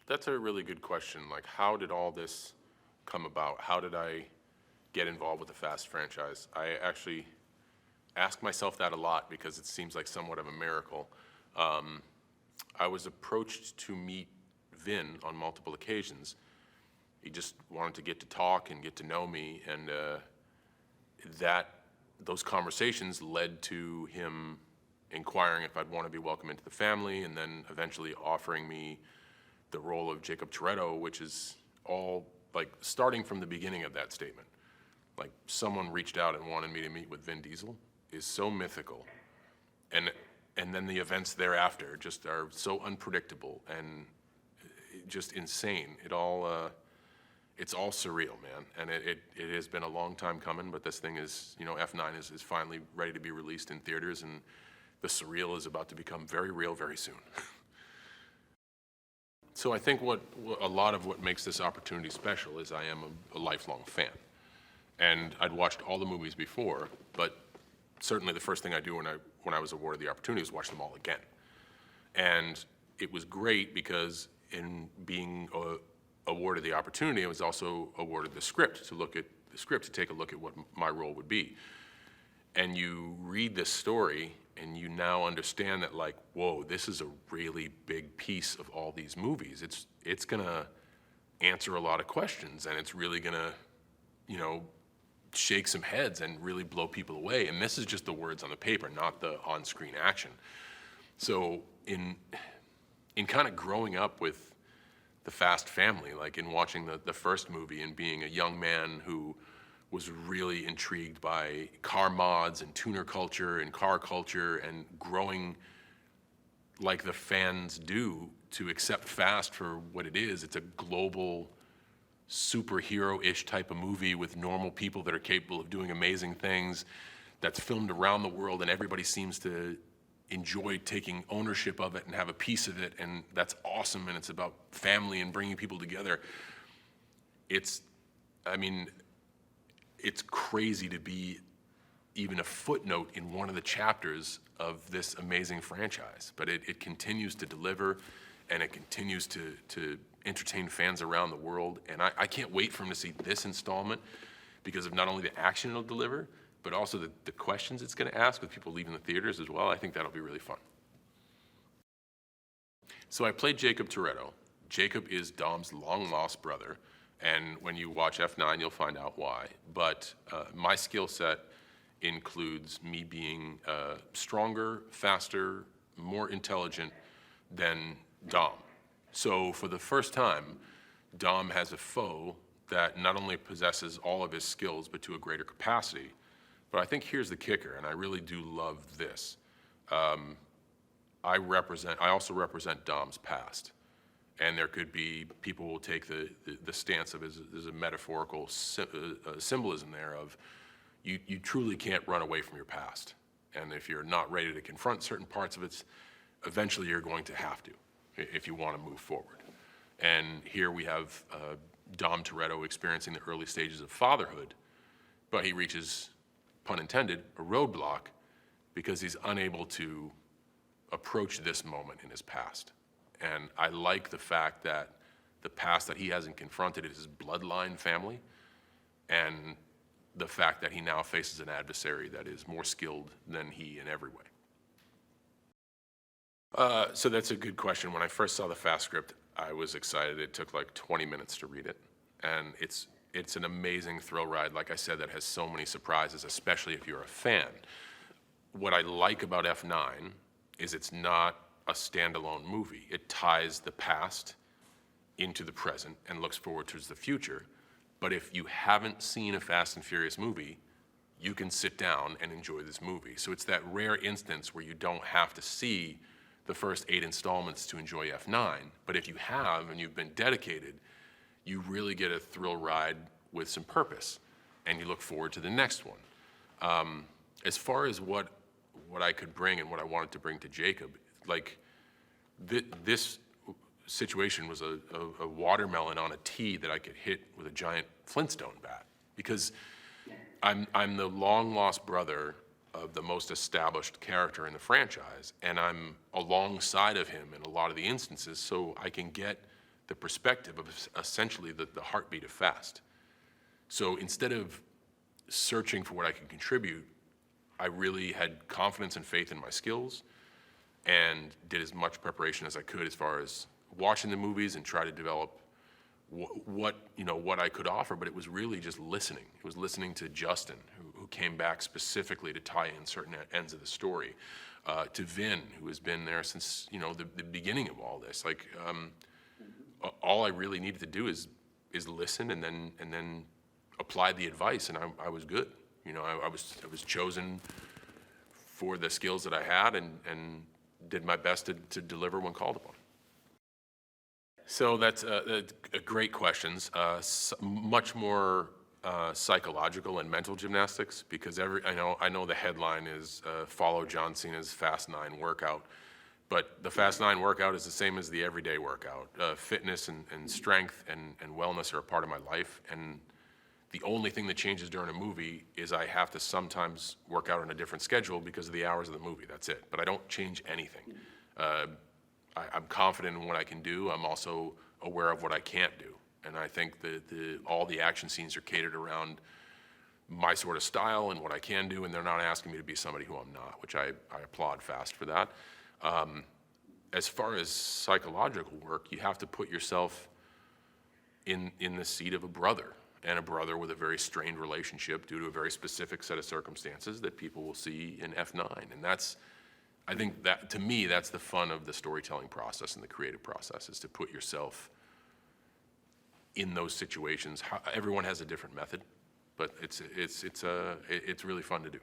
That's a really good question. Like, how did all this come about? How did I get involved with the Fast franchise? I actually ask myself that a lot because it seems like somewhat of a miracle. I was approached to meet Vin on multiple occasions. He just wanted to get to talk and get to know me, and those conversations led to him inquiring if I'd want to be welcome into the family, and then eventually offering me the role of Jakob Toretto, which is all like starting from the beginning of that statement. Like, someone reached out and wanted me to meet with Vin Diesel is so mythical, and then the events thereafter just are so unpredictable and just insane. It's all surreal, man, and it has been a long time coming, but this thing is, F9 is finally ready to be released in theaters, and the surreal is about to become very real very soon. So I think a lot of what makes this opportunity special is I am a lifelong fan. And I'd watched all the movies before, but certainly the first thing I do when I was awarded the opportunity was watch them all again. And it was great because in being awarded the opportunity, I was also awarded the script to take a look at what my role would be. And you read this story and you now understand that, like, whoa, this is a really big piece of all these movies. It's gonna answer a lot of questions, and it's really gonna, shake some heads and really blow people away. And this is just the words on the paper, not the on-screen action. So in kind of growing up with the Fast family, like in watching the first movie and being a young man who was really intrigued by car mods and tuner culture and car culture, and growing like the fans do to accept Fast for what it is. It's a global superhero-ish type of movie with normal people that are capable of doing amazing things, that's filmed around the world, and everybody seems to enjoy taking ownership of it and have a piece of it, and that's awesome, and it's about family and bringing people together. It's crazy to be even a footnote in one of the chapters of this amazing franchise, but it continues to deliver, and it continues to entertain fans around the world. And I can't wait for him to see this installment because of not only the action it'll deliver, but also the questions it's gonna ask with people leaving the theaters as well. I think that'll be really fun. So I played Jakob Toretto. Jakob is Dom's long-lost brother, and when you watch F9, you'll find out why. But my skill set includes me being stronger, faster, more intelligent than Dom. So for the first time, Dom has a foe that not only possesses all of his skills, but to a greater capacity. But I think here's the kicker, and I really do love this. I also represent Dom's past. And there could be, people will take the stance of there's a metaphorical symbolism there of you truly can't run away from your past. And if you're not ready to confront certain parts of it, eventually you're going to have to, if you want to move forward. And here we have Dom Toretto experiencing the early stages of fatherhood, but he reaches, pun intended, a roadblock because he's unable to approach this moment in his past. And I like the fact that the past that he hasn't confronted is his bloodline family, and the fact that he now faces an adversary that is more skilled than he in every way. So that's a good question. When I first saw the Fast script, I was excited. It took like 20 minutes to read it. And it's an amazing thrill ride, like I said, that has so many surprises, especially if you're a fan. What I like about F9 is it's not a standalone movie. It ties the past into the present and looks forward towards the future. But if you haven't seen a Fast and Furious movie, you can sit down and enjoy this movie. So it's that rare instance where you don't have to see the first 8 installments to enjoy F9. But if you have and you've been dedicated, you really get a thrill ride with some purpose, and you look forward to the next one. As far as what I could bring and what I wanted to bring to Jakob, like this situation was a watermelon on a tee that I could hit with a giant Flintstone bat, because I'm the long-lost brother of the most established character in the franchise, and I'm alongside of him in a lot of the instances, so I can get the perspective of essentially the heartbeat of Fast. So instead of searching for what I could contribute, I really had confidence and faith in my skills and did as much preparation as I could as far as watching the movies and try to develop what I could offer. But it was really just listening. It was listening to Justin, who came back specifically to tie in certain ends of the story, to Vin, who has been there since the beginning of all this. Like all I really needed to do is listen and then apply the advice, and I was good. I was chosen for the skills that I had and did my best to deliver when called upon. So that's a great questions. Much more psychological and mental gymnastics, because I know the headline is follow John Cena's Fast 9 workout, but the Fast 9 workout is the same as the everyday workout. Fitness and strength and wellness are a part of my life, and the only thing that changes during a movie is I have to sometimes work out on a different schedule because of the hours of the movie. That's it. But I don't change anything. I'm confident in what I can do. I'm also aware of what I can't do. And I think all the action scenes are catered around my sort of style and what I can do, and they're not asking me to be somebody who I'm not, which I applaud Fast for that. As far as psychological work, you have to put yourself in the seat of a brother, and a brother with a very strained relationship due to a very specific set of circumstances that people will see in F9. And I think that, to me, that's the fun of the storytelling process and the creative process, is to put yourself in those situations. Everyone has a different method, but it's really fun to do.